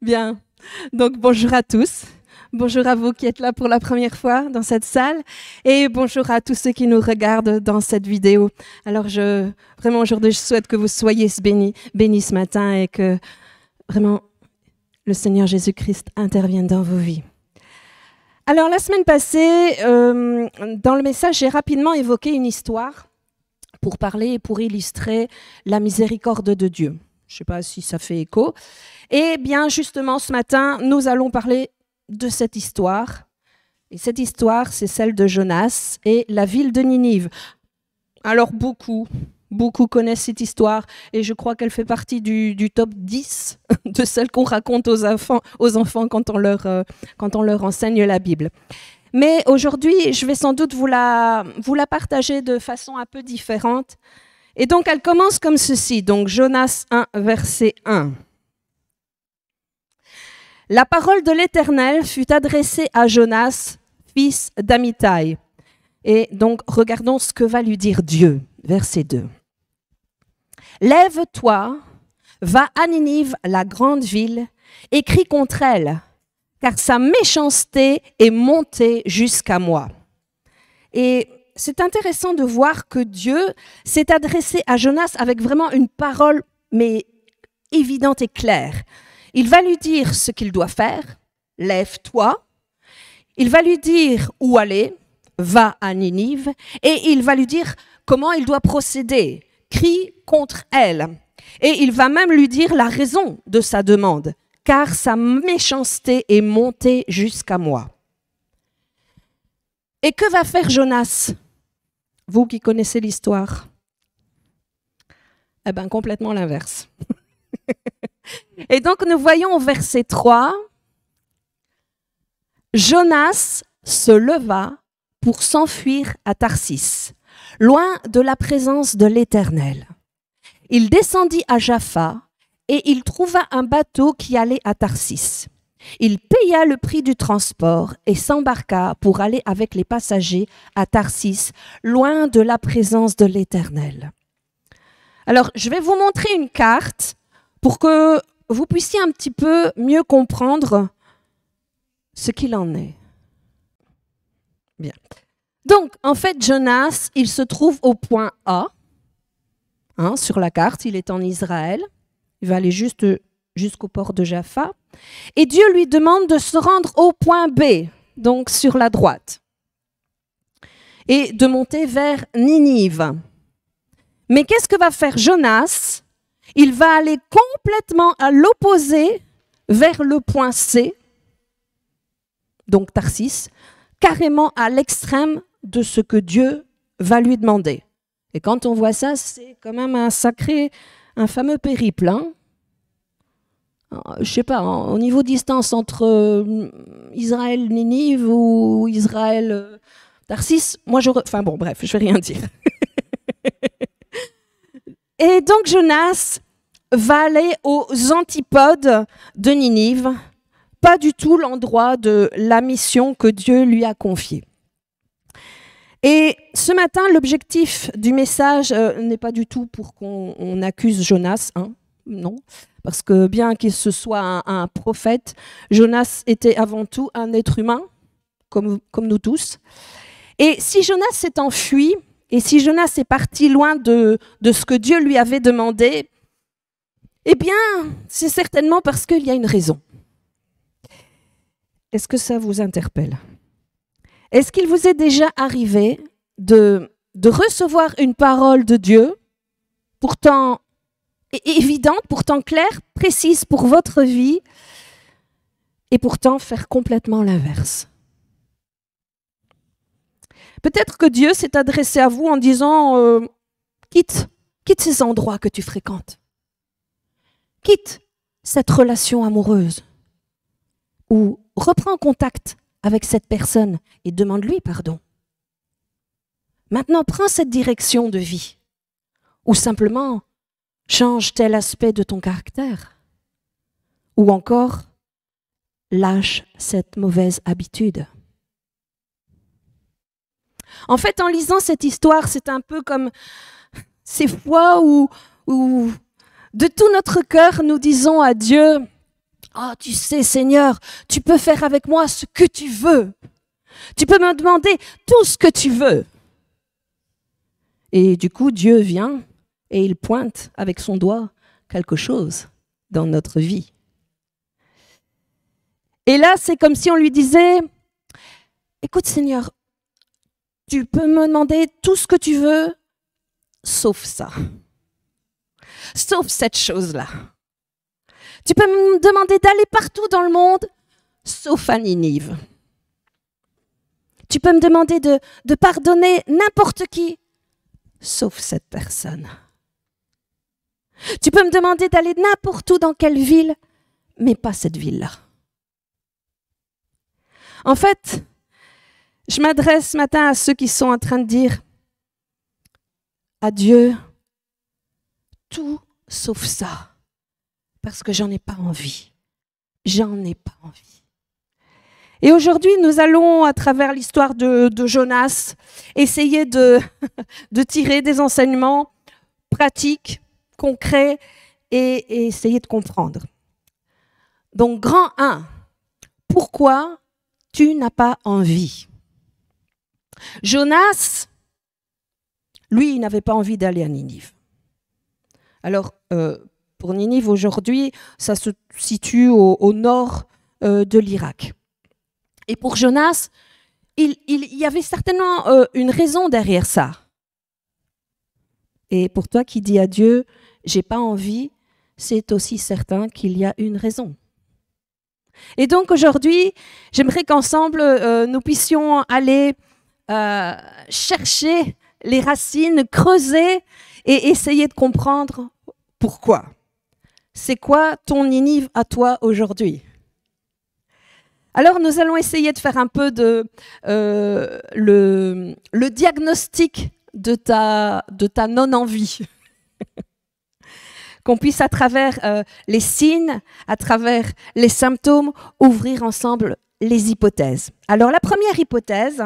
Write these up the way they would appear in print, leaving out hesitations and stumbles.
Bien. Donc, bonjour à tous. Bonjour à vous qui êtes là pour la première fois dans cette salle. Et bonjour à tous ceux qui nous regardent dans cette vidéo. Alors, vraiment, aujourd'hui, je souhaite que vous soyez bénis ce matin et que vraiment le Seigneur Jésus-Christ intervienne dans vos vies. Alors, la semaine passée, dans le message, j'ai rapidement évoqué une histoire pour parler et pour illustrer la miséricorde de Dieu. Je ne sais pas si ça fait écho. Et bien, justement, ce matin, nous allons parler de cette histoire. Et cette histoire, c'est celle de Jonas et la ville de Ninive. Alors, beaucoup connaissent cette histoire et je crois qu'elle fait partie du top 10 de celles qu'on raconte aux enfants quand on leur enseigne la Bible. Mais aujourd'hui, je vais sans doute vous la partager de façon un peu différente. Et donc, elle commence comme ceci. Donc, Jonas 1, verset 1. La parole de l'Éternel fut adressée à Jonas, fils d'Amittai. Et donc, regardons ce que va lui dire Dieu. Verset 2. Lève-toi, va à Ninive, la grande ville, et crie contre elle, car sa méchanceté est montée jusqu'à moi. Et c'est intéressant de voir que Dieu s'est adressé à Jonas avec vraiment une parole, mais évidente et claire. Il va lui dire ce qu'il doit faire, lève-toi. Il va lui dire où aller, va à Ninive. Et il va lui dire comment il doit procéder, crie contre elle. Et il va même lui dire la raison de sa demande, car sa méchanceté est montée jusqu'à moi. Et que va faire Jonas? Vous qui connaissez l'histoire. Eh bien, complètement l'inverse. Et donc, nous voyons au verset 3, Jonas se leva pour s'enfuir à Tarsis, loin de la présence de l'Éternel. Il descendit à Jaffa et il trouva un bateau qui allait à Tarsis. Il paya le prix du transport et s'embarqua pour aller avec les passagers à Tarsis, loin de la présence de l'Éternel. Alors, je vais vous montrer une carte pour que vous puissiez un petit peu mieux comprendre ce qu'il en est. Bien. Donc, en fait, Jonas, il se trouve au point A, sur la carte, il est en Israël, il va aller jusqu'au port de Jaffa, et Dieu lui demande de se rendre au point B, donc sur la droite, et de monter vers Ninive. Mais qu'est-ce que va faire Jonas? Il va aller complètement à l'opposé vers le point C, donc Tarsis, carrément à l'extrême de ce que Dieu va lui demander. Et quand on voit ça, c'est quand même un fameux périple. Je ne sais pas, au niveau distance entre Israël-Ninive ou Israël-Tarsis, bon, bref, je ne vais rien dire. Et donc Jonas va aller aux antipodes de Ninive, pas du tout l'endroit de la mission que Dieu lui a confiée. Et ce matin, l'objectif du message n'est pas du tout pour qu'on accuse Jonas, non, parce que bien qu'il ce soit un prophète, Jonas était avant tout un être humain, comme nous tous. Et si Jonas s'est enfui, et si Jonas est parti loin de ce que Dieu lui avait demandé, eh bien, c'est certainement parce qu'il y a une raison. Est-ce que ça vous interpelle? Est-ce qu'il vous est déjà arrivé de recevoir une parole de Dieu, pourtant évidente, pourtant claire, précise pour votre vie, et pourtant faire complètement l'inverse? Peut-être que Dieu s'est adressé à vous en disant quitte ces endroits que tu fréquentes. Quitte cette relation amoureuse. Ou reprends contact avec cette personne et demande-lui pardon. Maintenant, prends cette direction de vie. Ou simplement, change tel aspect de ton caractère. Ou encore, lâche cette mauvaise habitude. En fait, en lisant cette histoire, c'est un peu comme ces fois où de tout notre cœur, nous disons à Dieu, Oh, tu sais, Seigneur, tu peux faire avec moi ce que tu veux. Tu peux me demander tout ce que tu veux. Et du coup, Dieu vient et il pointe avec son doigt quelque chose dans notre vie. Et là, c'est comme si on lui disait, écoute Seigneur, tu peux me demander tout ce que tu veux, sauf ça. Sauf cette chose-là. Tu peux me demander d'aller partout dans le monde, sauf à Ninive. Tu peux me demander de pardonner n'importe qui, sauf cette personne. Tu peux me demander d'aller n'importe où dans quelle ville, mais pas cette ville-là. En fait, je m'adresse ce matin à ceux qui sont en train de dire à Dieu, tout sauf ça, parce que j'en ai pas envie. J'en ai pas envie. Et aujourd'hui, nous allons, à travers l'histoire de Jonas, essayer de tirer des enseignements pratiques, concrets, et essayer de comprendre. Donc, grand 1, pourquoi tu n'as pas envie? Jonas, lui, il n'avait pas envie d'aller à Ninive. Alors, pour Ninive, aujourd'hui, ça se situe au nord de l'Irak. Et pour Jonas, il y avait certainement une raison derrière ça. Et pour toi qui dis à Dieu, j'ai pas envie, c'est aussi certain qu'il y a une raison. Et donc aujourd'hui, j'aimerais qu'ensemble, nous puissions aller chercher les racines, creuser et essayer de comprendre pourquoi. C'est quoi ton Ninive à toi aujourd'hui? Alors nous allons essayer de faire un peu le diagnostic de ta non-envie. Qu'on puisse à travers les signes, à travers les symptômes, ouvrir ensemble les hypothèses. Alors la première hypothèse,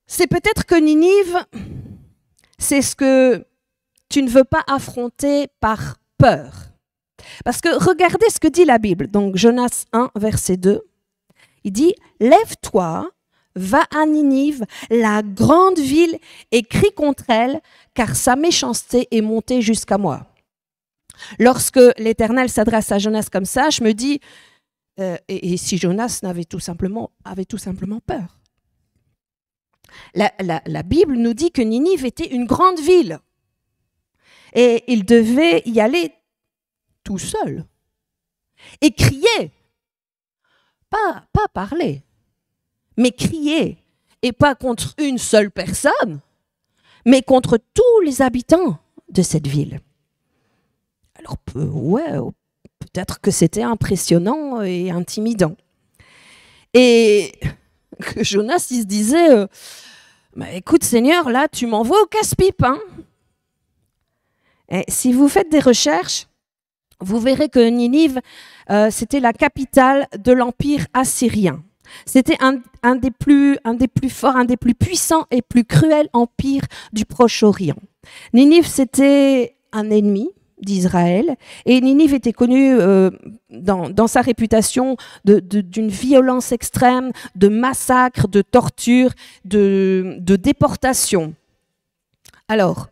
c'est peut-être que Ninive, c'est ce que tu ne veux pas affronter par peur. Parce que regardez ce que dit la Bible. Donc Jonas 1, verset 2, il dit « Lève-toi, va à Ninive, la grande ville, et crie contre elle, car sa méchanceté est montée jusqu'à moi. » Lorsque l'Éternel s'adresse à Jonas comme ça, je me dis, et si Jonas avait tout simplement peur? La Bible nous dit que Ninive était une grande ville. Et il devait y aller tout seul. Et crier. Pas parler, mais crier. Et pas contre une seule personne, mais contre tous les habitants de cette ville. Alors, ouais, peut-être que c'était impressionnant et intimidant. Et que Jonas, il se disait, écoute Seigneur, là, tu m'envoies au casse-pipe. Hein. Et si vous faites des recherches, vous verrez que Ninive, c'était la capitale de l'Empire assyrien. C'était un des plus forts, un des plus puissants et plus cruels empires du Proche-Orient. Ninive, c'était un ennemi d'Israël, et Ninive était connue dans sa réputation d'une violence extrême, de massacres, de tortures, de déportations. Alors,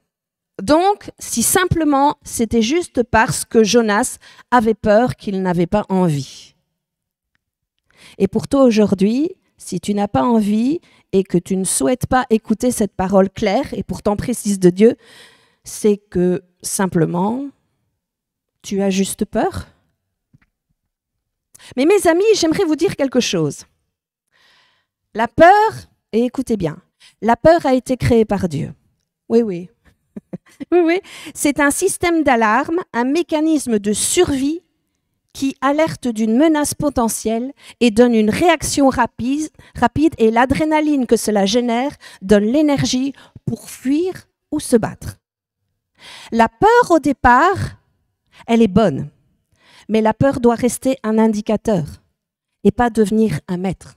donc, si simplement c'était juste parce que Jonas avait peur qu'il n'avait pas envie. Et pour toi aujourd'hui, si tu n'as pas envie et que tu ne souhaites pas écouter cette parole claire et pourtant précise de Dieu, c'est que simplement, tu as juste peur. Mais mes amis, j'aimerais vous dire quelque chose. La peur, et écoutez bien, la peur a été créée par Dieu. Oui, oui. Oui, c'est un système d'alarme, un mécanisme de survie qui alerte d'une menace potentielle et donne une réaction rapide et l'adrénaline que cela génère donne l'énergie pour fuir ou se battre. La peur au départ, elle est bonne, mais la peur doit rester un indicateur et pas devenir un maître.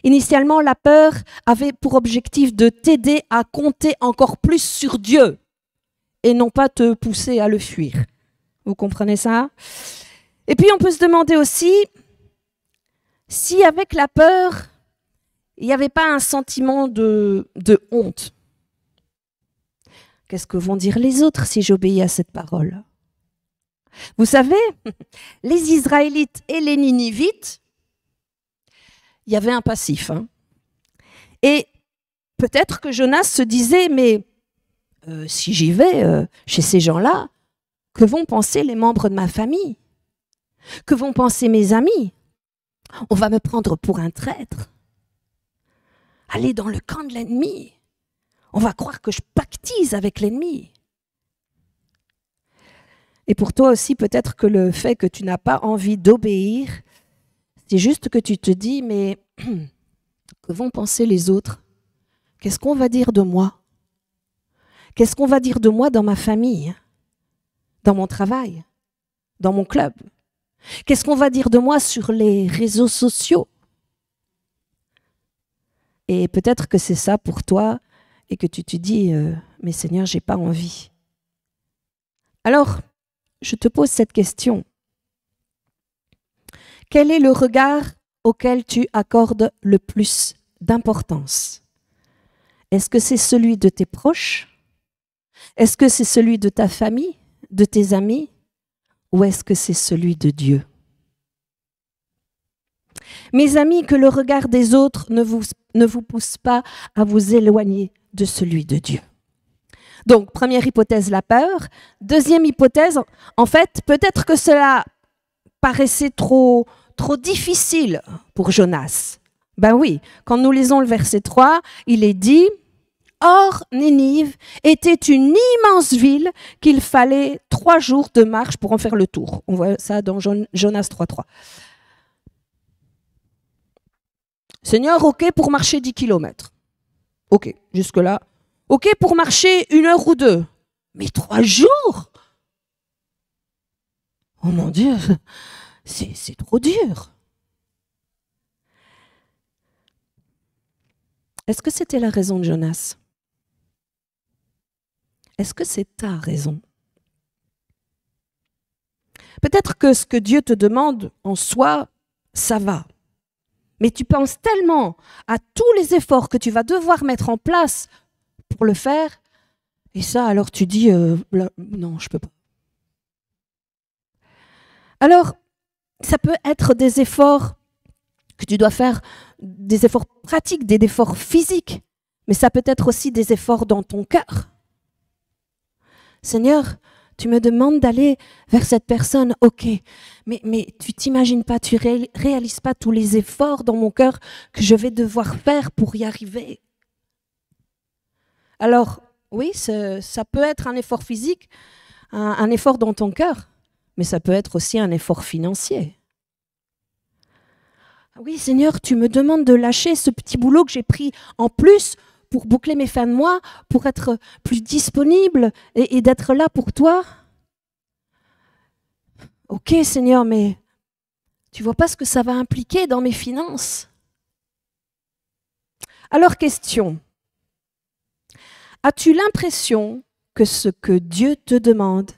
Initialement, la peur avait pour objectif de t'aider à compter encore plus sur Dieu et non pas te pousser à le fuir. Vous comprenez ça? Et puis on peut se demander aussi si avec la peur, il n'y avait pas un sentiment de honte. Qu'est-ce que vont dire les autres si j'obéis à cette parole? Vous savez, les Israélites et les Ninivites, il y avait un passif. Et peut-être que Jonas se disait, mais si j'y vais chez ces gens-là, que vont penser les membres de ma famille? Que vont penser mes amis? On va me prendre pour un traître. Aller dans le camp de l'ennemi. On va croire que je pactise avec l'ennemi. Et pour toi aussi, peut-être que le fait que tu n'as pas envie d'obéir, c'est juste que tu te dis, mais que vont penser les autres? Qu'est-ce qu'on va dire de moi? Qu'est-ce qu'on va dire de moi dans ma famille, dans mon travail, dans mon club? Qu'est-ce qu'on va dire de moi sur les réseaux sociaux? Et peut-être que c'est ça pour toi et que tu te dis, mais Seigneur, j'ai pas envie. Alors, je te pose cette question. Quel est le regard auquel tu accordes le plus d'importance? Est-ce que c'est celui de tes proches? Est-ce que c'est celui de ta famille, de tes amis? Ou est-ce que c'est celui de Dieu? Mes amis, que le regard des autres ne vous pousse pas à vous éloigner de celui de Dieu. Donc, première hypothèse, la peur. Deuxième hypothèse, en fait, peut-être que cela paraissait trop difficile pour Jonas. Ben oui, quand nous lisons le verset 3, il est dit « Or, Ninive était une immense ville qu'il fallait 3 jours de marche pour en faire le tour. » On voit ça dans Jonas 3.3. Seigneur, ok pour marcher 10 km. Ok, jusque-là. Ok pour marcher 1 heure ou 2. Mais 3 jours? Oh mon Dieu, c'est trop dur. Est-ce que c'était la raison de Jonas? Est-ce que c'est ta raison? Peut-être que ce que Dieu te demande en soi, ça va. Mais tu penses tellement à tous les efforts que tu vas devoir mettre en place pour le faire, et ça, alors tu dis, non, je peux pas. Alors, ça peut être des efforts que tu dois faire, des efforts pratiques, des efforts physiques, mais ça peut être aussi des efforts dans ton cœur. Seigneur, tu me demandes d'aller vers cette personne, ok, mais tu t'imagines pas, tu réalises pas tous les efforts dans mon cœur que je vais devoir faire pour y arriver. Alors, oui, ça peut être un effort physique, un effort dans ton cœur, mais ça peut être aussi un effort financier. Oui, Seigneur, tu me demandes de lâcher ce petit boulot que j'ai pris en plus pour boucler mes fins de mois, pour être plus disponible et d'être là pour toi. Ok, Seigneur, mais tu vois pas ce que ça va impliquer dans mes finances. Alors, question. As-tu l'impression que ce que Dieu te demande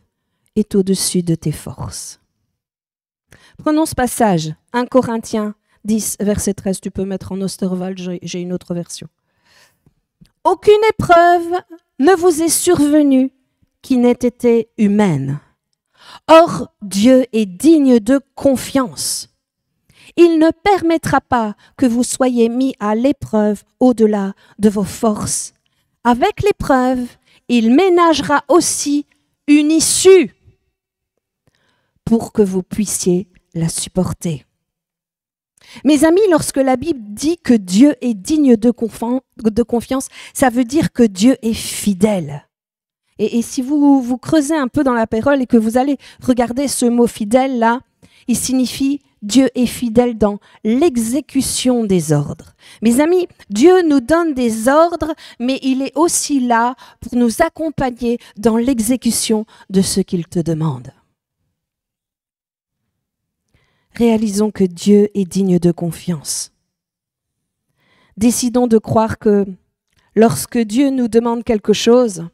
est au-dessus de tes forces? Prenons ce passage, 1 Corinthiens 10, verset 13. Tu peux mettre en Osterwald, j'ai une autre version. Aucune épreuve ne vous est survenue qui n'ait été humaine. Or, Dieu est digne de confiance. Il ne permettra pas que vous soyez mis à l'épreuve au-delà de vos forces. Avec l'épreuve, il ménagera aussi une issue pour que vous puissiez la supporter. Mes amis, lorsque la Bible dit que Dieu est digne de confiance, ça veut dire que Dieu est fidèle. Et si vous creusez un peu dans la parole et que vous allez regarder ce mot fidèle là, il signifie Dieu est fidèle dans l'exécution des ordres. Mes amis, Dieu nous donne des ordres, mais il est aussi là pour nous accompagner dans l'exécution de ce qu'il te demande. Réalisons que Dieu est digne de confiance. Décidons de croire que lorsque Dieu nous demande quelque chose,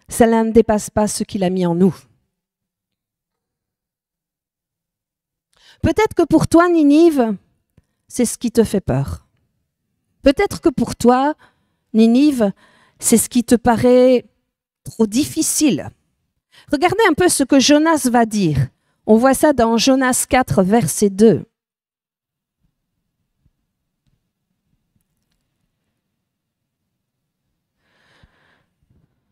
cela ne dépasse pas ce qu'il a mis en nous. Peut-être que pour toi, Ninive, c'est ce qui te fait peur. Peut-être que pour toi, Ninive, c'est ce qui te paraît trop difficile. Regardez un peu ce que Jonas va dire. On voit ça dans Jonas 4, verset 2.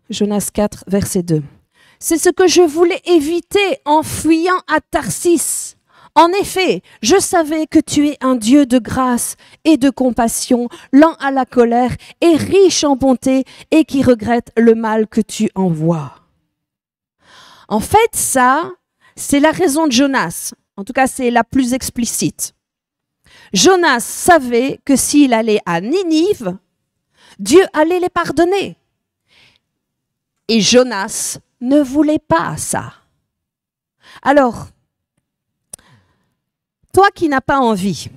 Jonas 4, verset 2. C'est ce que je voulais éviter en fuyant à Tarsis. En effet, je savais que tu es un Dieu de grâce et de compassion, lent à la colère et riche en bonté et qui regrette le mal que tu envoies. En fait, ça, c'est la raison de Jonas. En tout cas, c'est la plus explicite. Jonas savait que s'il allait à Ninive, Dieu allait les pardonner. Et Jonas ne voulait pas ça. Alors, toi qui n'as pas envie,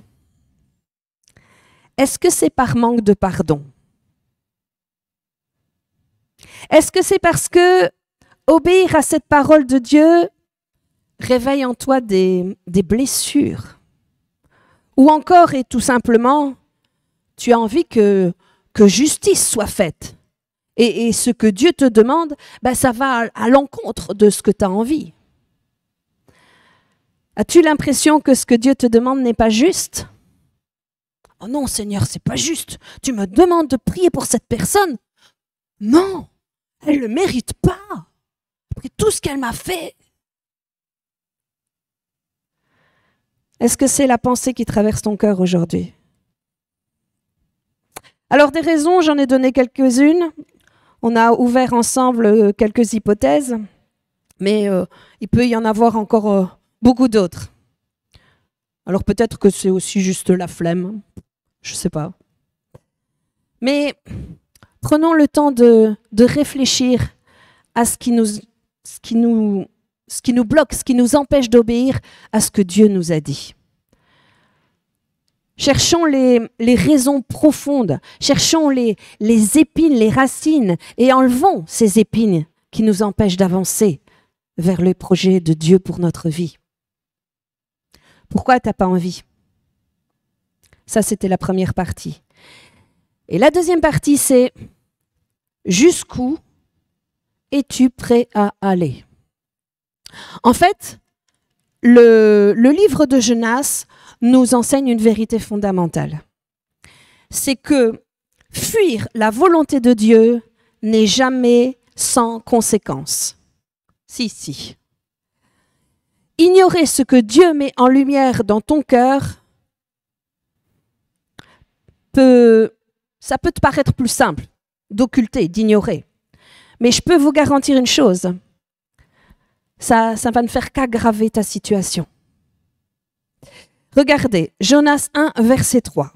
est-ce que c'est par manque de pardon? Est-ce que c'est parce que obéir à cette parole de Dieu réveille en toi des blessures? Ou encore, et tout simplement, tu as envie que justice soit faite? Et ce que Dieu te demande, ça va à l'encontre de ce que tu as envie. As-tu l'impression que ce que Dieu te demande n'est pas juste? Oh non, Seigneur, c'est pas juste. Tu me demandes de prier pour cette personne? Non, elle ne le mérite pas. Après tout ce qu'elle m'a fait. Est-ce que c'est la pensée qui traverse ton cœur aujourd'hui? Alors des raisons, j'en ai donné quelques-unes. On a ouvert ensemble quelques hypothèses, mais il peut y en avoir encore beaucoup d'autres. Alors peut-être que c'est aussi juste la flemme, je ne sais pas. Mais prenons le temps de réfléchir à ce qui nous bloque, ce qui nous empêche d'obéir à ce que Dieu nous a dit. Cherchons les raisons profondes, cherchons les épines, les racines, et enlevons ces épines qui nous empêchent d'avancer vers le projet de Dieu pour notre vie. Pourquoi tu n'as pas envie? Ça, c'était la première partie. Et la deuxième partie, c'est jusqu'où es-tu prêt à aller? En fait, le livre de Jonas nous enseigne une vérité fondamentale. C'est que fuir la volonté de Dieu n'est jamais sans conséquence. Si. Ignorer ce que Dieu met en lumière dans ton cœur, ça peut te paraître plus simple d'occulter, d'ignorer. Mais je peux vous garantir une chose, ça va ne faire qu'aggraver ta situation. Regardez, Jonas 1, verset 3.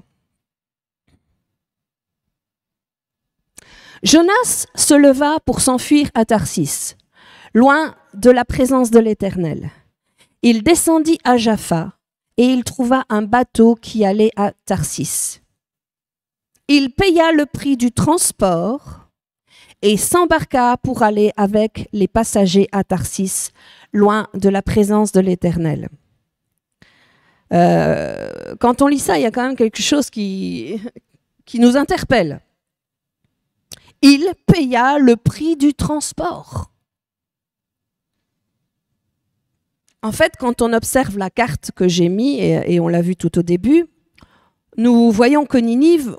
Jonas se leva pour s'enfuir à Tarsis, loin de la présence de l'Éternel. Il descendit à Jaffa et il trouva un bateau qui allait à Tarsis. Il paya le prix du transport et s'embarqua pour aller avec les passagers à Tarsis, loin de la présence de l'Éternel. Quand on lit ça, il y a quand même quelque chose qui nous interpelle. Il paya le prix du transport. En fait, quand on observe la carte que j'ai mise, et on l'a vu tout au début, nous voyons que Ninive,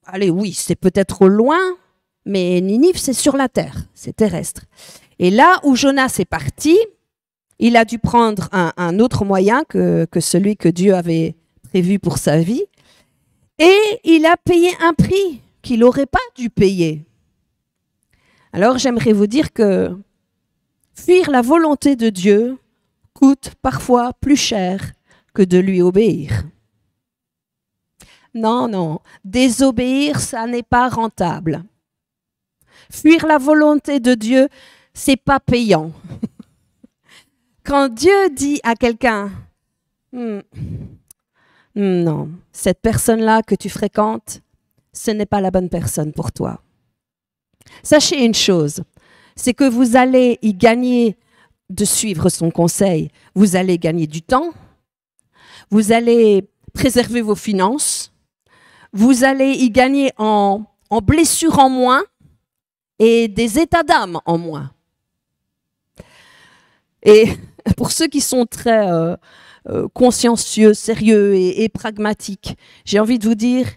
allez, oui, c'est peut-être au loin, mais Ninive, c'est sur la terre, c'est terrestre. Et là où Jonas est parti, il a dû prendre un autre moyen que celui que Dieu avait prévu pour sa vie. Et il a payé un prix qu'il n'aurait pas dû payer. Alors j'aimerais vous dire que fuir la volonté de Dieu coûte parfois plus cher que de lui obéir. Non, désobéir, ça n'est pas rentable. Fuir la volonté de Dieu, c'est pas payant. Quand Dieu dit à quelqu'un, non, cette personne-là que tu fréquentes, ce n'est pas la bonne personne pour toi. Sachez une chose, c'est que vous allez y gagner de suivre son conseil. Vous allez gagner du temps, vous allez préserver vos finances, vous allez y gagner en blessures en moins et des états d'âme en moins. Et pour ceux qui sont très consciencieux, sérieux et pragmatiques, j'ai envie de vous dire,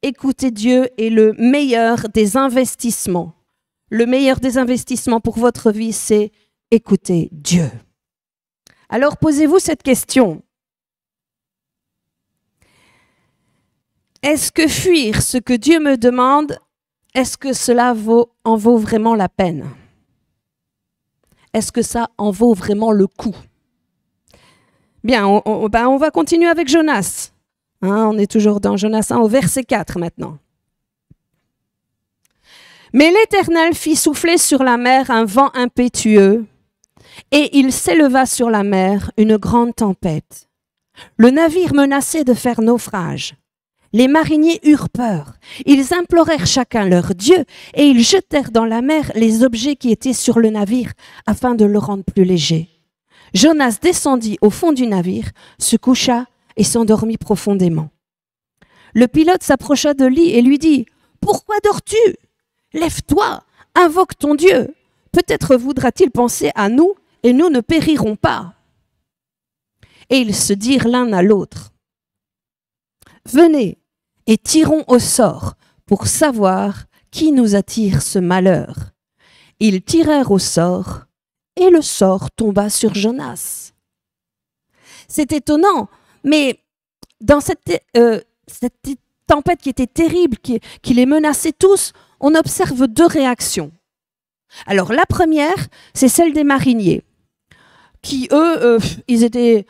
écoutez Dieu est le meilleur des investissements. Le meilleur des investissements pour votre vie, c'est écouter Dieu. Alors posez-vous cette question. Est-ce que fuir ce que Dieu me demande, est-ce que cela en vaut vraiment la peine? Est-ce que ça en vaut vraiment le coup? Bien, on va continuer avec Jonas. On est toujours dans Jonas 1 au verset 4 maintenant. Mais l'Éternel fit souffler sur la mer un vent impétueux, et il s'éleva sur la mer une grande tempête. Le navire menaçait de faire naufrage. Les mariniers eurent peur. Ils implorèrent chacun leur Dieu et ils jetèrent dans la mer les objets qui étaient sur le navire afin de le rendre plus léger. Jonas descendit au fond du navire, se coucha et s'endormit profondément. Le pilote s'approcha de lui et lui dit « Pourquoi dors-tu ? Lève-toi, invoque ton Dieu. Peut-être voudra-t-il penser à nous et nous ne périrons pas. » Et ils se dirent l'un à l'autre « Venez et tirons au sort pour savoir qui nous attire ce malheur. » Ils tirèrent au sort et le sort tomba sur Jonas. C'est étonnant, mais dans cette tempête qui était terrible, qui les menaçait tous, on observe deux réactions. Alors la première, c'est celle des mariniers, qui eux, ils étaient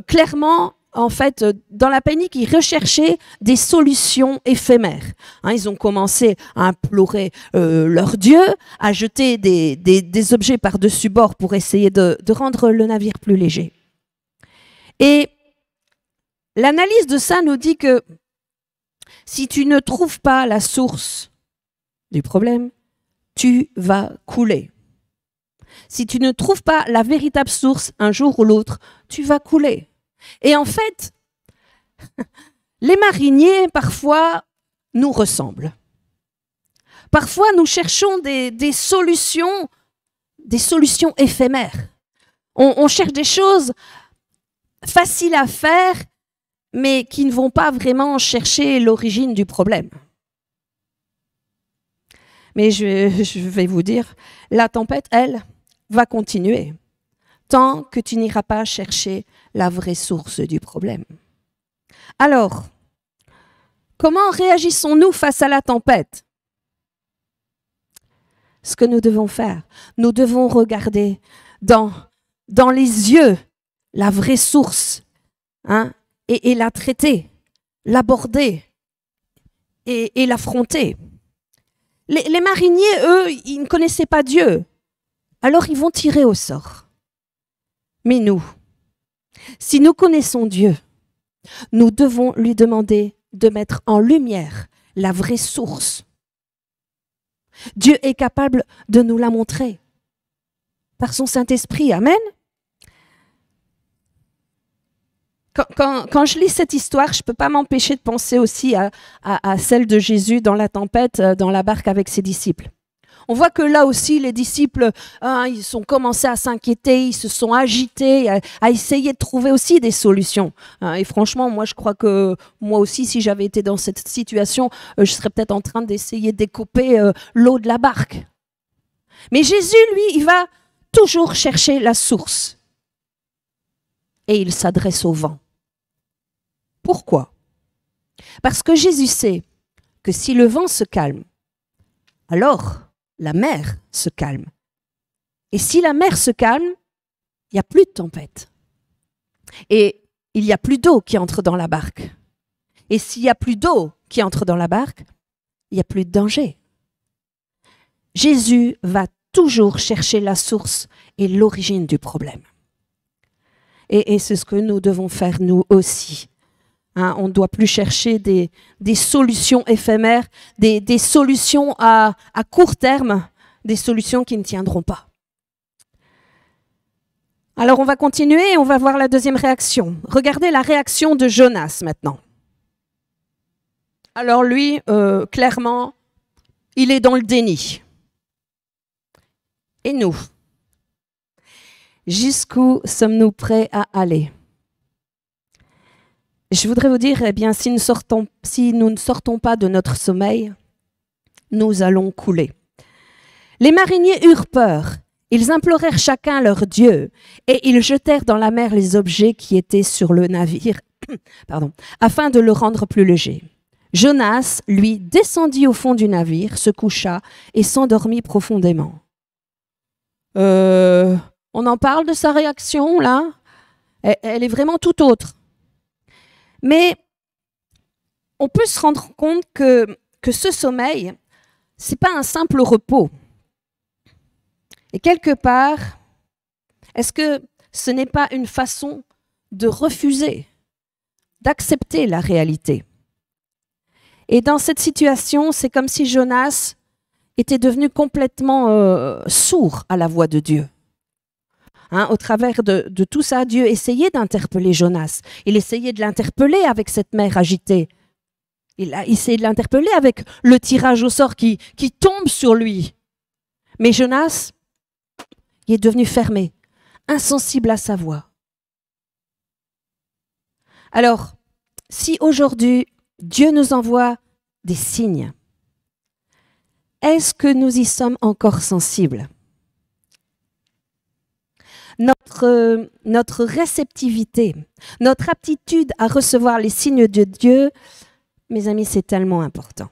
clairement, en fait, dans la panique, ils recherchaient des solutions éphémères. Ils ont commencé à implorer leur Dieu, à jeter des objets par-dessus bord pour essayer de rendre le navire plus léger. Et l'analyse de ça nous dit que si tu ne trouves pas la source du problème, tu vas couler. Si tu ne trouves pas la véritable source un jour ou l'autre, tu vas couler. Et en fait, les mariniers, parfois, nous ressemblent. Parfois, nous cherchons des solutions éphémères. On cherche des choses faciles à faire, mais qui ne vont pas vraiment chercher l'origine du problème. Mais je vais vous dire, la tempête, elle, va continuer tant que tu n'iras pas chercher la vraie source du problème. Alors, comment réagissons-nous face à la tempête? Ce que nous devons faire, nous devons regarder dans les yeux la vraie source, et la traiter, l'aborder et l'affronter. Les mariniers, eux, ils ne connaissaient pas Dieu, alors ils vont tirer au sort. Mais nous, si nous connaissons Dieu, nous devons lui demander de mettre en lumière la vraie source. Dieu est capable de nous la montrer par son Saint-Esprit. Amen. Quand je lis cette histoire, je ne peux pas m'empêcher de penser aussi à celle de Jésus dans la tempête, dans la barque avec ses disciples. On voit que là aussi, les disciples, ils ont commencé à s'inquiéter, ils se sont agités, à essayer de trouver aussi des solutions. Et franchement, moi, je crois que moi aussi, si j'avais été dans cette situation, je serais peut-être en train d'essayer de découper l'eau de la barque. Mais Jésus, lui, il va toujours chercher la source. Et il s'adresse au vent. Pourquoi? Parce que Jésus sait que si le vent se calme, alors la mer se calme. Et si la mer se calme, il n'y a plus de tempête. Et il n'y a plus d'eau qui entre dans la barque. Et s'il n'y a plus d'eau qui entre dans la barque, il n'y a plus de danger. Jésus va toujours chercher la source et l'origine du problème. Et c'est ce que nous devons faire nous aussi. On ne doit plus chercher des solutions éphémères, des solutions à court terme, des solutions qui ne tiendront pas. Alors Alors, on va continuer et on va voir la deuxième réaction. Regardez la réaction de Jonas maintenant. Alors lui, clairement, il est dans le déni. Et nous? Jusqu'où sommes-nous prêts à aller? Je voudrais vous dire, eh bien, si nous ne sortons pas de notre sommeil, nous allons couler. Les mariniers eurent peur. Ils implorèrent chacun leur Dieu et ils jetèrent dans la mer les objets qui étaient sur le navire, afin de le rendre plus léger. Jonas, lui, descendit au fond du navire, se coucha et s'endormit profondément. On en parle de sa réaction, là? Elle est vraiment tout autre. Mais on peut se rendre compte que ce sommeil, ce n'est pas un simple repos. Et quelque part, est-ce que ce n'est pas une façon de refuser, d'accepter la réalité? Et dans cette situation, c'est comme si Jonas était devenu complètement sourd à la voix de Dieu. Au travers de tout ça, Dieu essayait d'interpeller Jonas. Il essayait de l'interpeller avec cette mer agitée. Il a essayé de l'interpeller avec le tirage au sort qui tombe sur lui. Mais Jonas, il est devenu fermé, insensible à sa voix. Alors, si aujourd'hui, Dieu nous envoie des signes, est-ce que nous y sommes encore sensibles? Notre réceptivité, notre aptitude à recevoir les signes de Dieu, mes amis, c'est tellement important.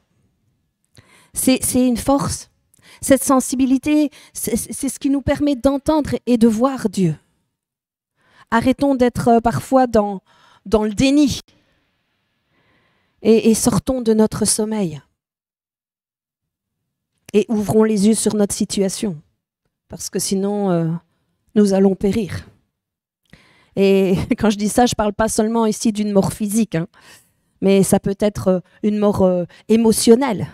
C'est une force. Cette sensibilité, c'est ce qui nous permet d'entendre et de voir Dieu. Arrêtons d'être parfois dans le déni et sortons de notre sommeil. Et ouvrons les yeux sur notre situation, parce que sinon, nous allons périr. Et quand je dis ça, je ne parle pas seulement ici d'une mort physique, mais ça peut être une mort émotionnelle,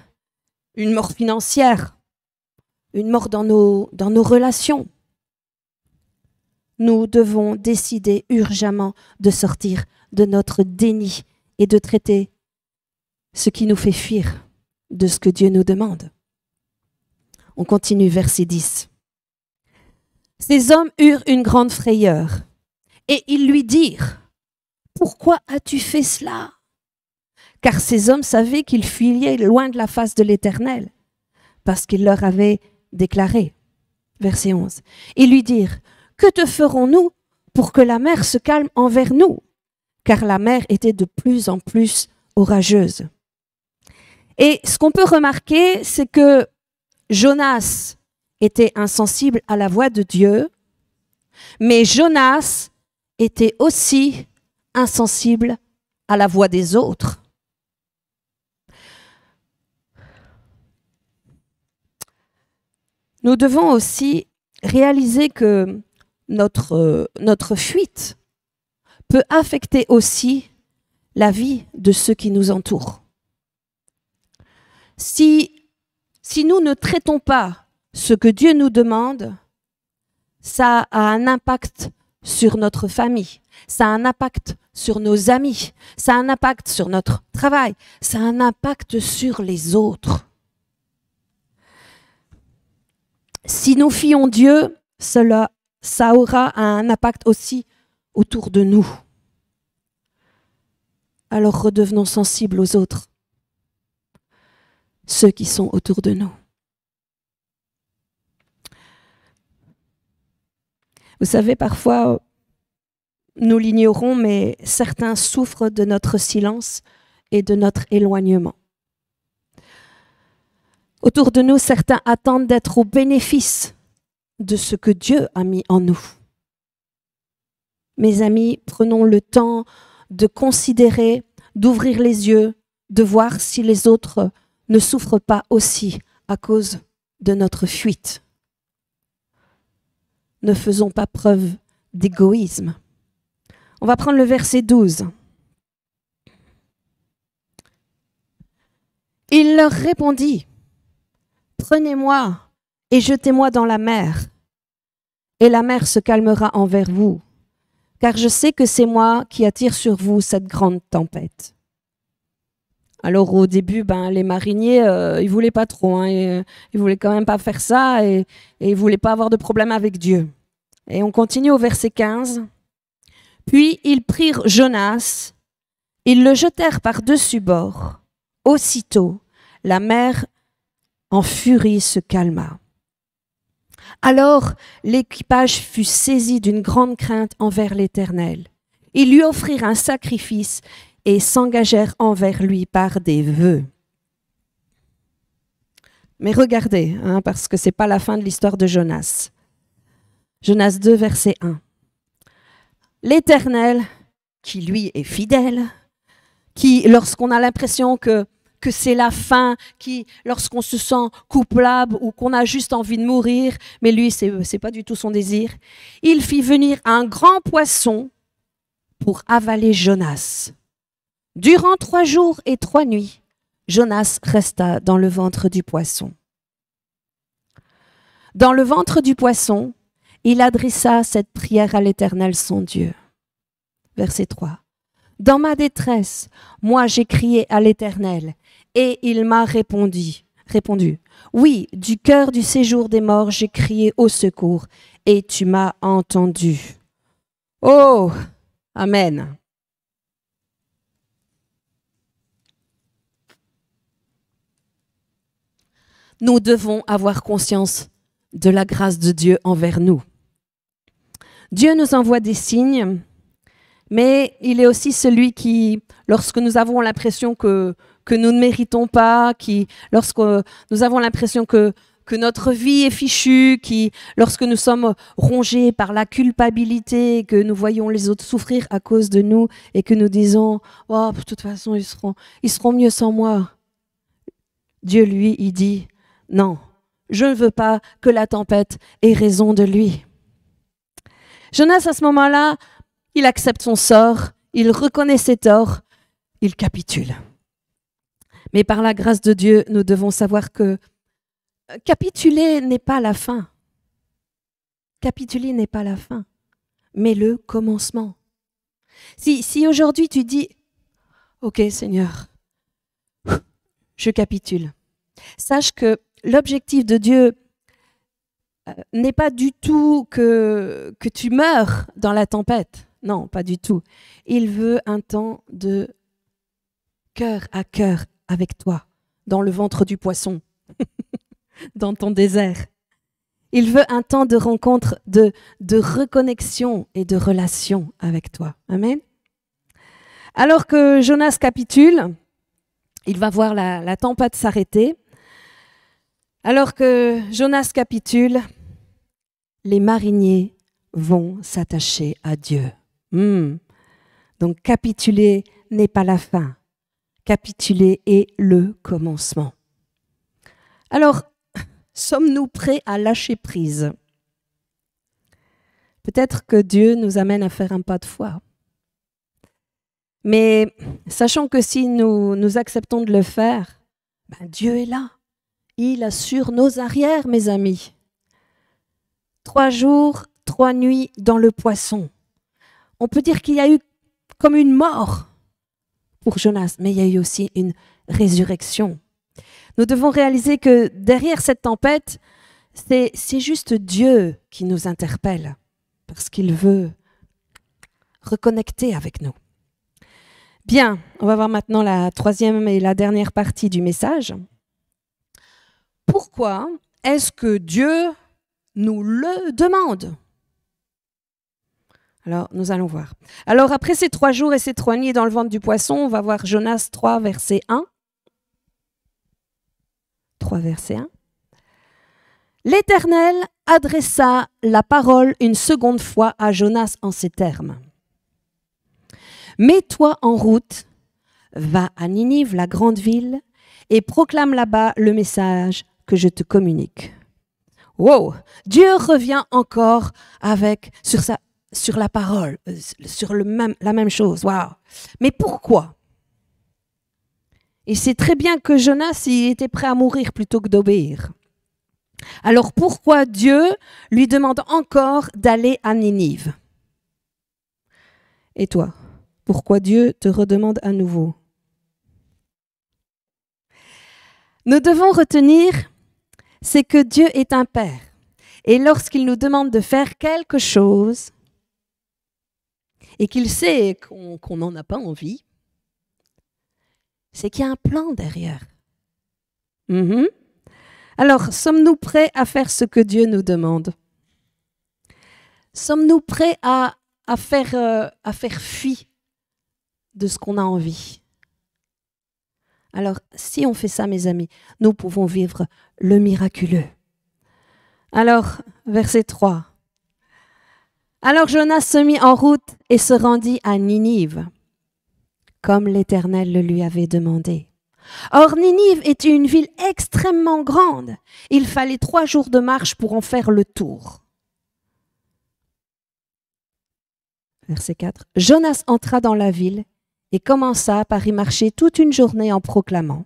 une mort financière, une mort dans nos relations. Nous devons décider urgemment de sortir de notre déni et de traiter ce qui nous fait fuir de ce que Dieu nous demande. On continue, verset 10. Ces hommes eurent une grande frayeur et ils lui dirent « Pourquoi as-tu fait cela ?» Car ces hommes savaient qu'ils fuyaient loin de la face de l'Éternel, parce qu'il leur avait déclaré. Verset 11. Ils lui dirent « Que te ferons-nous pour que la mer se calme envers nous ?» Car la mer était de plus en plus orageuse. Et ce qu'on peut remarquer, c'est que Jonas était insensible à la voix de Dieu, mais Jonas était aussi insensible à la voix des autres. Nous devons aussi réaliser que notre fuite peut affecter aussi la vie de ceux qui nous entourent. Si nous ne traitons pas ce que Dieu nous demande, ça a un impact sur notre famille, ça a un impact sur nos amis, ça a un impact sur notre travail, ça a un impact sur les autres. Si nous fuyons Dieu, ça aura un impact aussi autour de nous. Alors redevenons sensibles aux autres, ceux qui sont autour de nous. Vous savez, parfois, nous l'ignorons, mais certains souffrent de notre silence et de notre éloignement. Autour de nous, certains attendent d'être au bénéfice de ce que Dieu a mis en nous. Mes amis, prenons le temps de considérer, d'ouvrir les yeux, de voir si les autres ne souffrent pas aussi à cause de notre fuite. Ne faisons pas preuve d'égoïsme. On va prendre le verset 12. Il leur répondit, « Prenez-moi et jetez-moi dans la mer, et la mer se calmera envers vous, car je sais que c'est moi qui attire sur vous cette grande tempête. » Alors au début, les mariniers, ils voulaient pas trop, hein, ils voulaient quand même pas faire ça et ils voulaient pas avoir de problème avec Dieu. Et on continue au verset 15. « Puis ils prirent Jonas, ils le jetèrent par-dessus bord. Aussitôt, la mer en furie se calma. Alors l'équipage fut saisi d'une grande crainte envers l'Éternel. Ils lui offrirent un sacrifice et s'engagèrent envers lui par des vœux. » Mais regardez, hein, parce que ce n'est pas la fin de l'histoire de Jonas. Jonas 2, verset 1. « L'Éternel, qui lui est fidèle, qui, lorsqu'on a l'impression que c'est la fin, qui, lorsqu'on se sent coupable ou qu'on a juste envie de mourir, mais lui, c'est pas du tout son désir, il fit venir un grand poisson pour avaler Jonas. Durant 3 jours et 3 nuits, Jonas resta dans le ventre du poisson. Dans le ventre du poisson, il adressa cette prière à l'Éternel son Dieu. Verset 3. « Dans ma détresse, moi j'ai crié à l'Éternel, et il m'a répondu. Oui, du cœur du séjour des morts, j'ai crié au secours, et tu m'as entendu. » Oh, Amen. Nous devons avoir conscience de la grâce de Dieu envers nous. Dieu nous envoie des signes, mais il est aussi celui qui, lorsque nous avons l'impression que nous ne méritons pas, lorsque nous avons l'impression que notre vie est fichue, lorsque nous sommes rongés par la culpabilité, que nous voyons les autres souffrir à cause de nous et que nous disons « Oh, de toute façon, ils seront mieux sans moi. » Dieu, lui, il dit « Non, je ne veux pas que la tempête ait raison de lui. » Jonas, à ce moment-là, il accepte son sort, il reconnaît ses torts, il capitule. Mais par la grâce de Dieu, nous devons savoir que capituler n'est pas la fin. Capituler n'est pas la fin, mais le commencement. Si aujourd'hui tu dis « Ok Seigneur, je capitule », sache que l'objectif de Dieu n'est pas du tout que tu meurs dans la tempête. Non, pas du tout. Il veut un temps de cœur à cœur avec toi, dans le ventre du poisson, dans ton désert. Il veut un temps de rencontre, de reconnexion et de relation avec toi. Amen. Alors que Jonas capitule, il va voir la tempête s'arrêter. Alors que Jonas capitule, les mariniers vont s'attacher à Dieu. Donc capituler n'est pas la fin. Capituler est le commencement. Alors, sommes-nous prêts à lâcher prise? Peut-être que Dieu nous amène à faire un pas de foi. Mais sachant que si nous acceptons de le faire, Dieu est là. Il assure nos arrières, mes amis. 3 jours, 3 nuits dans le poisson. On peut dire qu'il y a eu comme une mort pour Jonas, mais il y a eu aussi une résurrection. Nous devons réaliser que derrière cette tempête, c'est juste Dieu qui nous interpelle, parce qu'il veut reconnecter avec nous. Bien, on va voir maintenant la 3e et la dernière partie du message. Pourquoi est-ce que Dieu nous le demande? Alors, nous allons voir. Alors, après ces 3 jours et ces 3 nuits dans le ventre du poisson, on va voir Jonas 3, verset 1. 3, verset 1. L'Éternel adressa la parole une seconde fois à Jonas en ces termes. Mets-toi en route, va à Ninive, la grande ville, et proclame là-bas le message que je te communique. Wow! Dieu revient encore sur la parole, sur la même chose. Wow! Mais pourquoi? Il sait très bien que Jonas il était prêt à mourir plutôt que d'obéir. Alors pourquoi Dieu lui demande encore d'aller à Ninive? Et toi, pourquoi Dieu te redemande à nouveau? Nous devons retenir, c'est que Dieu est un Père. Et lorsqu'il nous demande de faire quelque chose, et qu'il sait qu'on n'en a pas envie, c'est qu'il y a un plan derrière. Alors, sommes-nous prêts à faire ce que Dieu nous demande? Sommes-nous prêts à faire fi de ce qu'on a envie? Alors, si on fait ça, mes amis, nous pouvons vivre le miraculeux. Alors, verset 3. Alors Jonas se mit en route et se rendit à Ninive, comme l'Éternel le lui avait demandé. Or, Ninive était une ville extrêmement grande. Il fallait 3 jours de marche pour en faire le tour. Verset 4. Jonas entra dans la ville et commença par y marcher toute une journée en proclamant: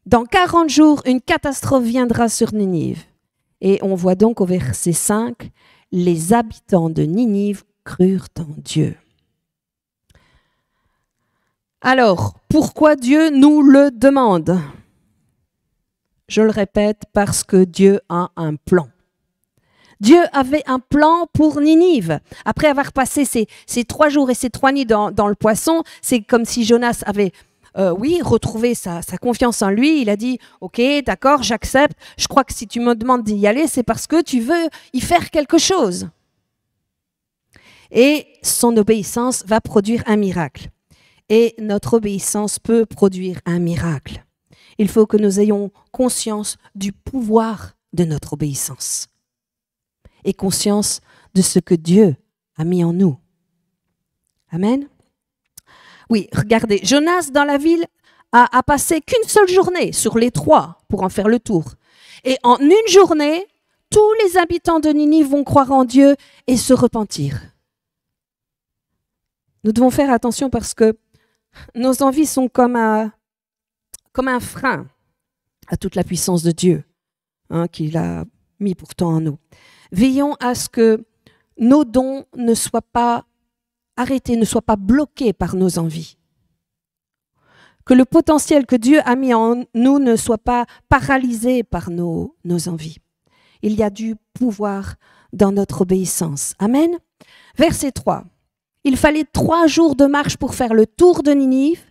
dans 40 jours, une catastrophe viendra sur Ninive. Et on voit donc au verset 5, les habitants de Ninive crurent en Dieu. Alors, pourquoi Dieu nous le demande? Je le répète, parce que Dieu a un plan. Dieu avait un plan pour Ninive. Après avoir passé ces 3 jours et ces 3 nuits dans le poisson, c'est comme si Jonas avait retrouvé sa confiance en lui. Il a dit, ok, d'accord, j'accepte. Je crois que si tu me demandes d'y aller, c'est parce que tu veux y faire quelque chose. Et son obéissance va produire un miracle. Et notre obéissance peut produire un miracle. Il faut que nous ayons conscience du pouvoir de notre obéissance et conscience de ce que Dieu a mis en nous. Amen. Oui, regardez, Jonas dans la ville a passé qu'une seule journée sur les 3 pour en faire le tour. Et en une journée, tous les habitants de Ninive vont croire en Dieu et se repentir. Nous devons faire attention parce que nos envies sont comme un frein à toute la puissance de Dieu, qu'il a mis pourtant en nous. Veillons à ce que nos dons ne soient pas arrêtés, ne soient pas bloqués par nos envies. Que le potentiel que Dieu a mis en nous ne soit pas paralysé par nos envies. Il y a du pouvoir dans notre obéissance. Amen. Verset 3. Il fallait 3 jours de marche pour faire le tour de Ninive.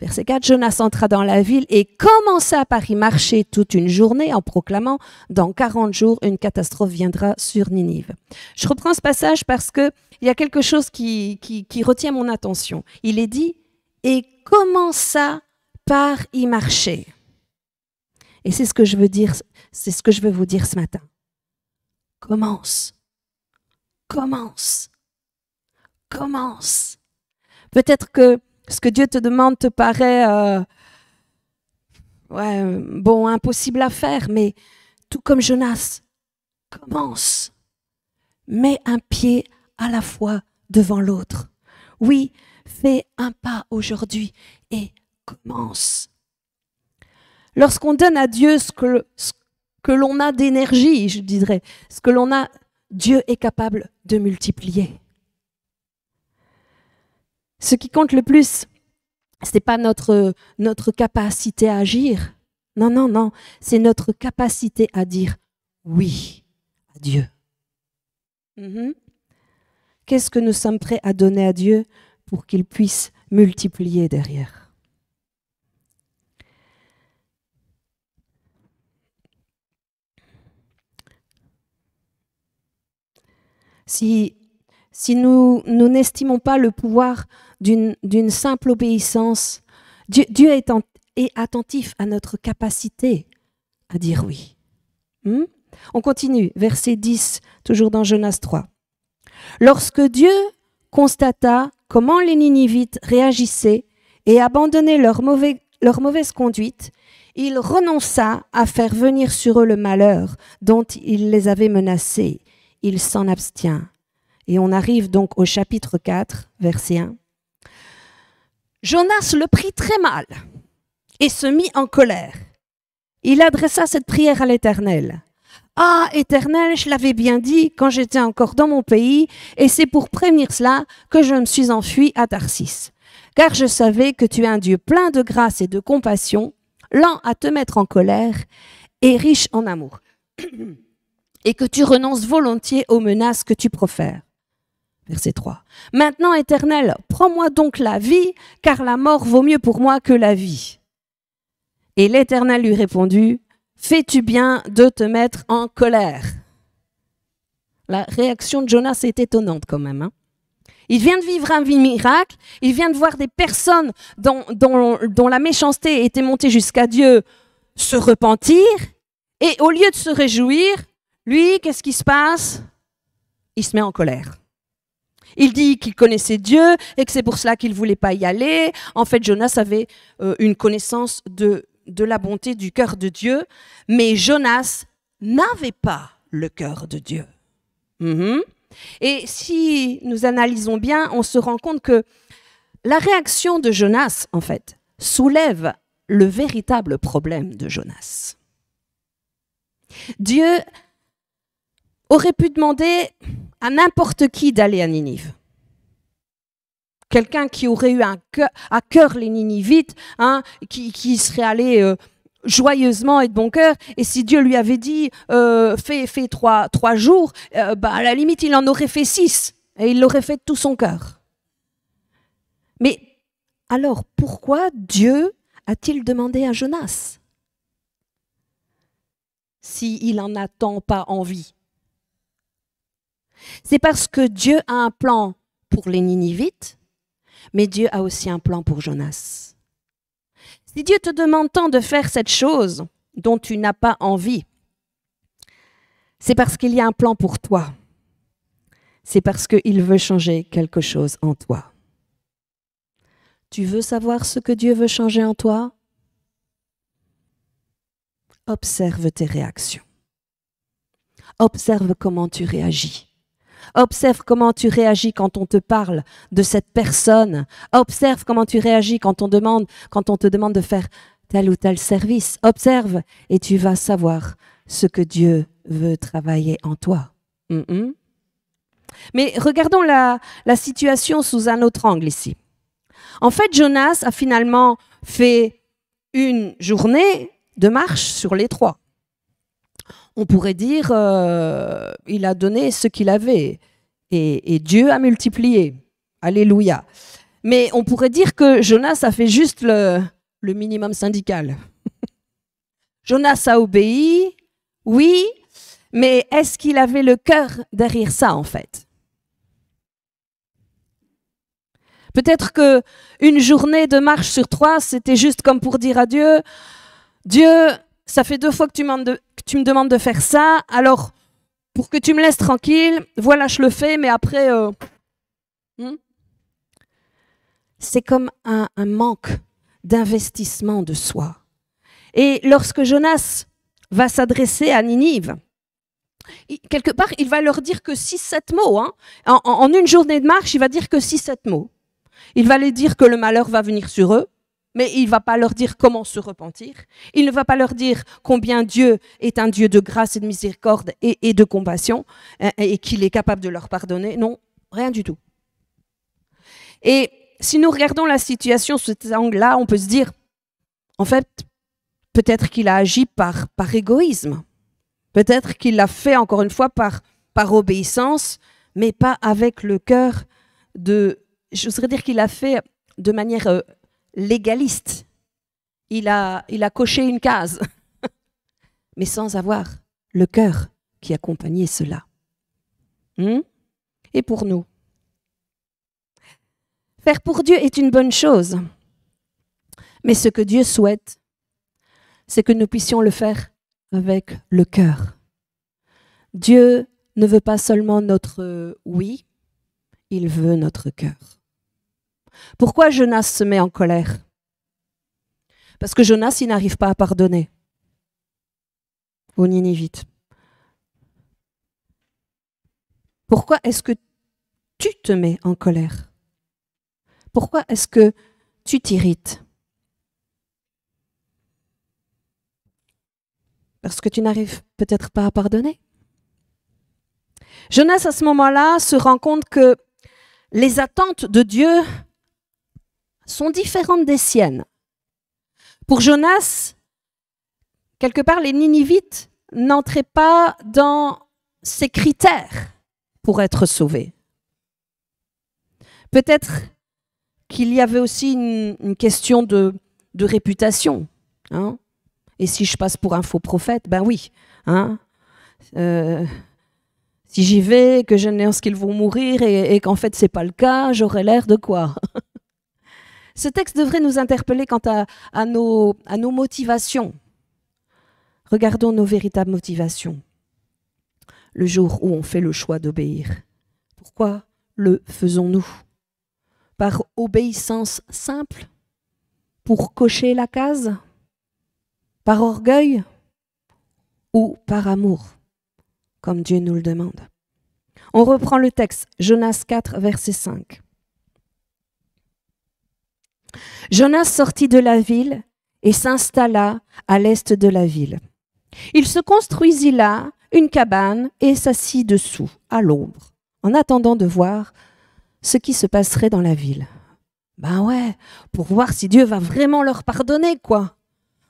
Verset 4, Jonas entra dans la ville et commença par y marcher toute une journée en proclamant « Dans 40 jours, une catastrophe viendra sur Ninive ». Je reprends ce passage parce qu'il y a quelque chose qui retient mon attention. Il est dit « Et commença par y marcher ». Et c'est ce que je veux dire, c'est ce que je veux vous dire ce matin. Commence. Commence. Commence. Peut-être que ce que Dieu te demande te paraît impossible à faire, mais tout comme Jonas, commence. Mets un pied à la fois devant l'autre. Oui, fais un pas aujourd'hui et commence. Lorsqu'on donne à Dieu ce que l'on a d'énergie, je dirais, ce que l'on a, Dieu est capable de multiplier. Ce qui compte le plus, ce n'est pas notre capacité à agir. Non, c'est notre capacité à dire oui à Dieu. Qu'est-ce que nous sommes prêts à donner à Dieu pour qu'il puisse multiplier derrière? Si nous n'estimons pas le pouvoir d'une simple obéissance, Dieu est attentif à notre capacité à dire oui. On continue, verset 10, toujours dans Jonas 3. Lorsque Dieu constata comment les Ninivites réagissaient et abandonnaient leur mauvaise conduite, il renonça à faire venir sur eux le malheur dont il les avait menacés. Il s'en abstient. Et on arrive donc au chapitre 4, verset 1. Jonas le prit très mal et se mit en colère. il adressa cette prière à l'Éternel. Ah, Éternel, je l'avais bien dit quand j'étais encore dans mon pays, et c'est pour prévenir cela que je me suis enfui à Tarsis. Car je savais que tu es un Dieu plein de grâce et de compassion, lent à te mettre en colère et riche en amour, et que tu renonces volontiers aux menaces que tu profères. Verset 3. Maintenant, Éternel, prends-moi donc la vie, car la mort vaut mieux pour moi que la vie. Et l'Éternel lui répondit, fais-tu bien de te mettre en colère? La réaction de Jonas est étonnante quand même. Hein. Il vient de vivre un miracle, il vient de voir des personnes dont la méchanceté était montée jusqu'à Dieu se repentir, et au lieu de se réjouir, lui, qu'est-ce qui se passe? Il se met en colère. Il dit qu'il connaissait Dieu et que c'est pour cela qu'il ne voulait pas y aller. En fait, Jonas avait une connaissance de la bonté du cœur de Dieu, mais Jonas n'avait pas le cœur de Dieu. Et si nous analysons bien, on se rend compte que la réaction de Jonas, en fait, soulève le véritable problème de Jonas. Dieu aurait pu demander à n'importe qui d'aller à Ninive. Quelqu'un qui aurait eu à cœur les Ninivites, hein, qui serait allé joyeusement et de bon cœur. Et si Dieu lui avait dit fais 3 jours, à la limite, il en aurait fait 6. Et il l'aurait fait de tout son cœur. Mais alors, pourquoi Dieu a-t-il demandé à Jonas s'il n'en a tant pas envie? C'est parce que Dieu a un plan pour les Ninivites, mais Dieu a aussi un plan pour Jonas. Si Dieu te demande tant de faire cette chose dont tu n'as pas envie, c'est parce qu'il y a un plan pour toi. C'est parce qu'il veut changer quelque chose en toi. Tu veux savoir ce que Dieu veut changer en toi? Observe tes réactions. Observe comment tu réagis. Observe comment tu réagis quand on te parle de cette personne. Observe comment tu réagis quand on te demande de faire tel ou tel service. Observe et tu vas savoir ce que Dieu veut travailler en toi. Mais regardons la situation sous un autre angle ici. En fait, Jonas a finalement fait une journée de marche sur les 3. On pourrait dire il a donné ce qu'il avait et Dieu a multiplié. Alléluia. Mais on pourrait dire que Jonas a fait juste le minimum syndical. Jonas a obéi, oui, mais est-ce qu'il avait le cœur derrière ça en fait? Peut-être qu'une journée de marche sur 3, c'était juste comme pour dire à Dieu, Dieu, ça fait 2 fois que tu me demandes de faire ça, alors pour que tu me laisses tranquille, voilà, je le fais, mais après, c'est comme un manque d'investissement de soi. Et lorsque Jonas va s'adresser à Ninive, quelque part, il va leur dire que 6-7 mots. Hein. En une journée de marche, il va dire que 6-7 mots. Il va leur dire que le malheur va venir sur eux, mais il ne va pas leur dire comment se repentir. Il ne va pas leur dire combien Dieu est un Dieu de grâce et de miséricorde et de compassion et qu'il est capable de leur pardonner. Non, rien du tout. Et si nous regardons la situation sous cet angle-là, on peut se dire, en fait, peut-être qu'il a agi par égoïsme. Peut-être qu'il l'a fait, encore une fois, par obéissance, mais pas avec le cœur de... J'oserais dire qu'il l'a fait de manière légaliste. Il a coché une case, mais sans avoir le cœur qui accompagnait cela. Et pour nous, faire pour Dieu est une bonne chose, mais ce que Dieu souhaite, c'est que nous puissions le faire avec le cœur. Dieu ne veut pas seulement notre oui, il veut notre cœur. Pourquoi Jonas se met en colère? Parce que Jonas, il n'arrive pas à pardonner aux Ninivites. Pourquoi est-ce que tu te mets en colère? Pourquoi est-ce que tu t'irrites? Parce que tu n'arrives peut-être pas à pardonner. Jonas, à ce moment-là, se rend compte que les attentes de Dieu sont différentes des siennes. Pour Jonas, quelque part, les Ninivites n'entraient pas dans ses critères pour être sauvés. Peut-être qu'il y avait aussi une question de réputation. Hein. Et si je passe pour un faux prophète, ben oui. Hein. Si j'y vais, que je pense qu'ils vont mourir et qu'en fait c'est pas le cas, j'aurais l'air de quoi? Ce texte devrait nous interpeller quant à nos motivations. Regardons nos véritables motivations. Le jour où on fait le choix d'obéir. Pourquoi le faisons-nous? Par obéissance simple? Pour cocher la case? Par orgueil? Ou par amour, comme Dieu nous le demande? On reprend le texte, Jonas 4, verset 5. Jonas sortit de la ville et s'installa à l'est de la ville. Il se construisit là une cabane et s'assit dessous, à l'ombre, en attendant de voir ce qui se passerait dans la ville. Ben ouais, pour voir si Dieu va vraiment leur pardonner, quoi.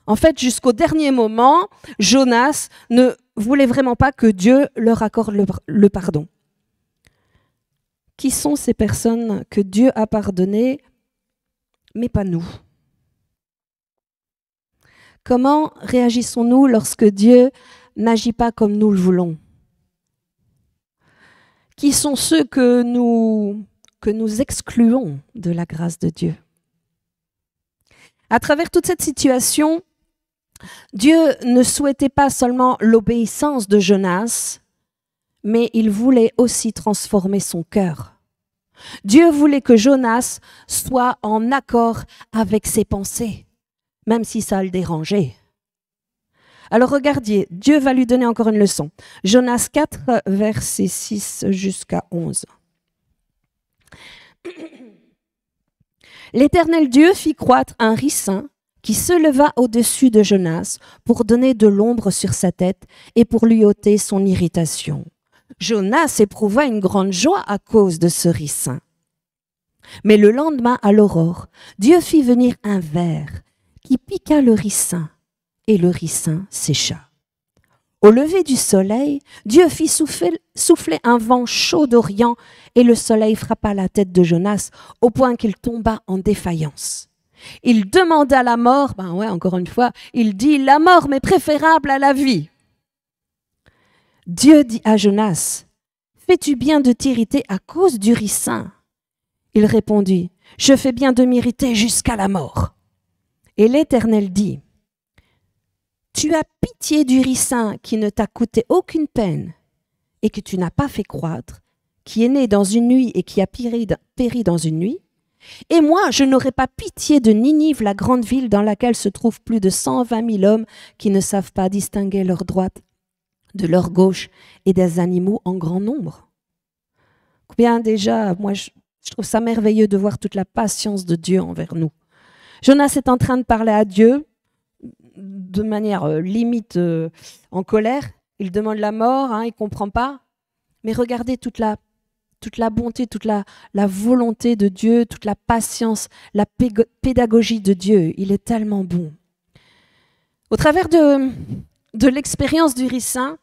En fait, jusqu'au dernier moment, Jonas ne voulait vraiment pas que Dieu leur accorde le pardon. Qui sont ces personnes que Dieu a pardonnées, mais pas nous? Comment réagissons-nous lorsque Dieu n'agit pas comme nous le voulons? Qui sont ceux que nous excluons de la grâce de Dieu? À travers toute cette situation, Dieu ne souhaitait pas seulement l'obéissance de Jonas, mais il voulait aussi transformer son cœur. Dieu voulait que Jonas soit en accord avec ses pensées, même si ça le dérangeait. Alors regardez, Dieu va lui donner encore une leçon. Jonas 4, versets 6 jusqu'à 11. L'Éternel Dieu fit croître un ricin qui se leva au-dessus de Jonas pour donner de l'ombre sur sa tête et pour lui ôter son irritation. Jonas éprouva une grande joie à cause de ce ricin. Mais le lendemain, à l'aurore, Dieu fit venir un ver qui piqua le ricin, et le ricin sécha. Au lever du soleil, Dieu fit souffler un vent chaud d'Orient, et le soleil frappa la tête de Jonas au point qu'il tomba en défaillance. Il demanda la mort, encore une fois, il dit « La mort m'est préférable à la vie ». Dieu dit à Jonas, « Fais-tu bien de t'irriter à cause du ricin ?» Il répondit, « Je fais bien de m'irriter jusqu'à la mort. » Et l'Éternel dit, « Tu as pitié du ricin qui ne t'a coûté aucune peine et que tu n'as pas fait croître, qui est né dans une nuit et qui a péri dans une nuit. Et moi, je n'aurai pas pitié de Ninive, la grande ville dans laquelle se trouvent plus de 120 000 hommes qui ne savent pas distinguer leur droite de leur gauche et des animaux en grand nombre. » Bien déjà, moi, je trouve ça merveilleux de voir toute la patience de Dieu envers nous. Jonas est en train de parler à Dieu de manière limite en colère. Il demande la mort, il ne comprend pas. Mais regardez toute la bonté, toute la volonté de Dieu, toute la patience, la pédagogie de Dieu. Il est tellement bon. Au travers de l'expérience du ricin,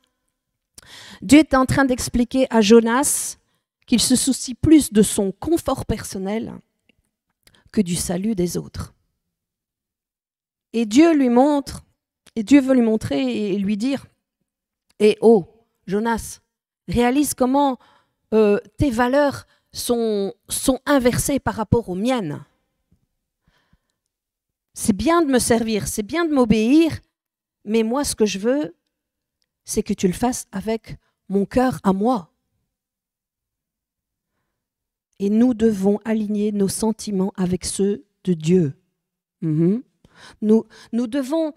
Dieu est en train d'expliquer à Jonas qu'il se soucie plus de son confort personnel que du salut des autres. Et Dieu veut lui montrer et lui dire, « Eh oh, Jonas, réalise comment tes valeurs sont inversées par rapport aux miennes. C'est bien de me servir, c'est bien de m'obéir, mais moi, ce que je veux, c'est que tu le fasses avec mon cœur à moi. » Et nous devons aligner nos sentiments avec ceux de Dieu. Nous devons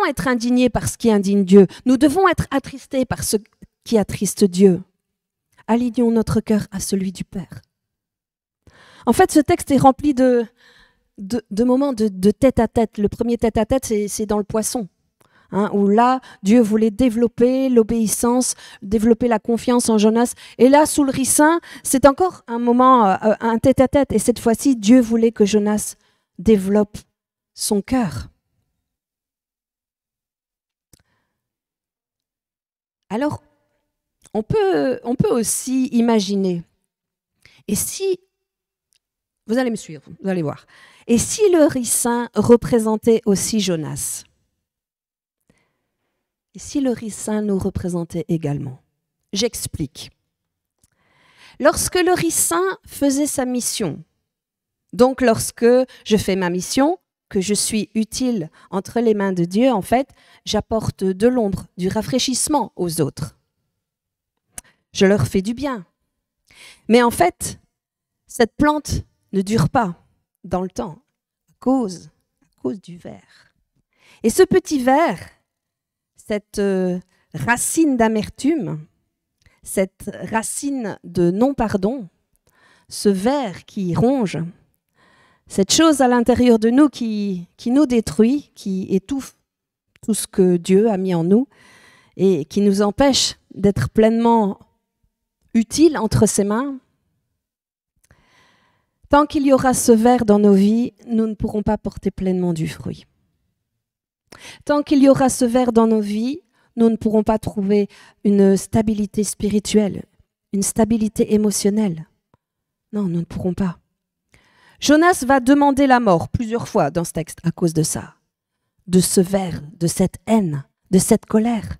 être indignés par ce qui indigne Dieu. Nous devons être attristés par ce qui attriste Dieu. Alignons notre cœur à celui du Père. En fait, ce texte est rempli de moments de tête-à-tête. Le premier tête-à-tête, c'est dans le poisson. où là, Dieu voulait développer l'obéissance, développer la confiance en Jonas. Et là, sous le ricin, c'est encore un moment, un tête-à-tête. Et cette fois-ci, Dieu voulait que Jonas développe son cœur. Alors, on peut aussi imaginer, et si, vous allez me suivre, vous allez voir, et si le ricin représentait aussi Jonas? Et si le ricin nous représentait également? J'explique. Lorsque le ricin faisait sa mission, donc lorsque je fais ma mission, que je suis utile entre les mains de Dieu, en fait, j'apporte de l'ombre, du rafraîchissement aux autres. Je leur fais du bien. Mais en fait, cette plante ne dure pas dans le temps à cause du ver. Et ce petit ver, cette racine d'amertume, cette racine de non-pardon, ce ver qui ronge, cette chose à l'intérieur de nous qui nous détruit, qui étouffe tout ce que Dieu a mis en nous et qui nous empêche d'être pleinement utiles entre ses mains, tant qu'il y aura ce ver dans nos vies, nous ne pourrons pas porter pleinement du fruit. Tant qu'il y aura ce ver dans nos vies, nous ne pourrons pas trouver une stabilité spirituelle, une stabilité émotionnelle. Non, nous ne pourrons pas. Jonas va demander la mort plusieurs fois dans ce texte à cause de ça, de ce ver, de cette haine, de cette colère,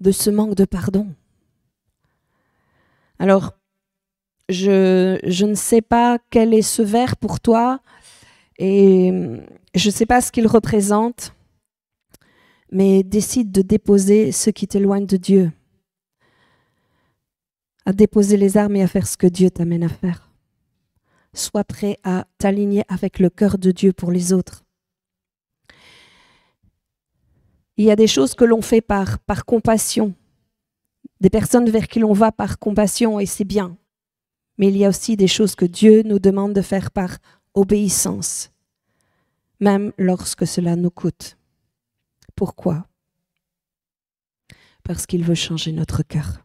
de ce manque de pardon. Alors, je ne sais pas quel est ce ver pour toi et je ne sais pas ce qu'il représente, mais décide de déposer ce qui t'éloigne de Dieu, à déposer les armes et à faire ce que Dieu t'amène à faire. Sois prêt à t'aligner avec le cœur de Dieu pour les autres. Il y a des choses que l'on fait par compassion, des personnes vers qui l'on va par compassion et c'est bien. Mais il y a aussi des choses que Dieu nous demande de faire par obéissance, même lorsque cela nous coûte. Pourquoi? Parce qu'il veut changer notre cœur.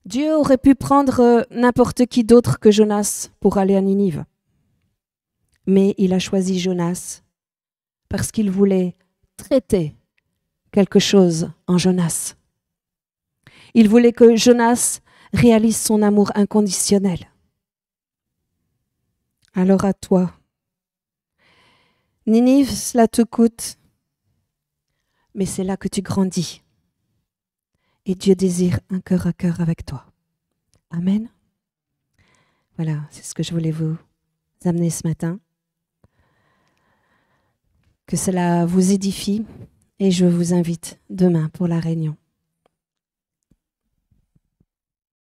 Dieu aurait pu prendre n'importe qui d'autre que Jonas pour aller à Ninive. Mais il a choisi Jonas parce qu'il voulait traiter quelque chose en Jonas. Il voulait que Jonas réalise son amour inconditionnel. Alors à toi. Ninive, cela te coûte, mais c'est là que tu grandis. Et Dieu désire un cœur à cœur avec toi. Amen. Voilà, c'est ce que je voulais vous amener ce matin. Que cela vous édifie et je vous invite demain pour la réunion.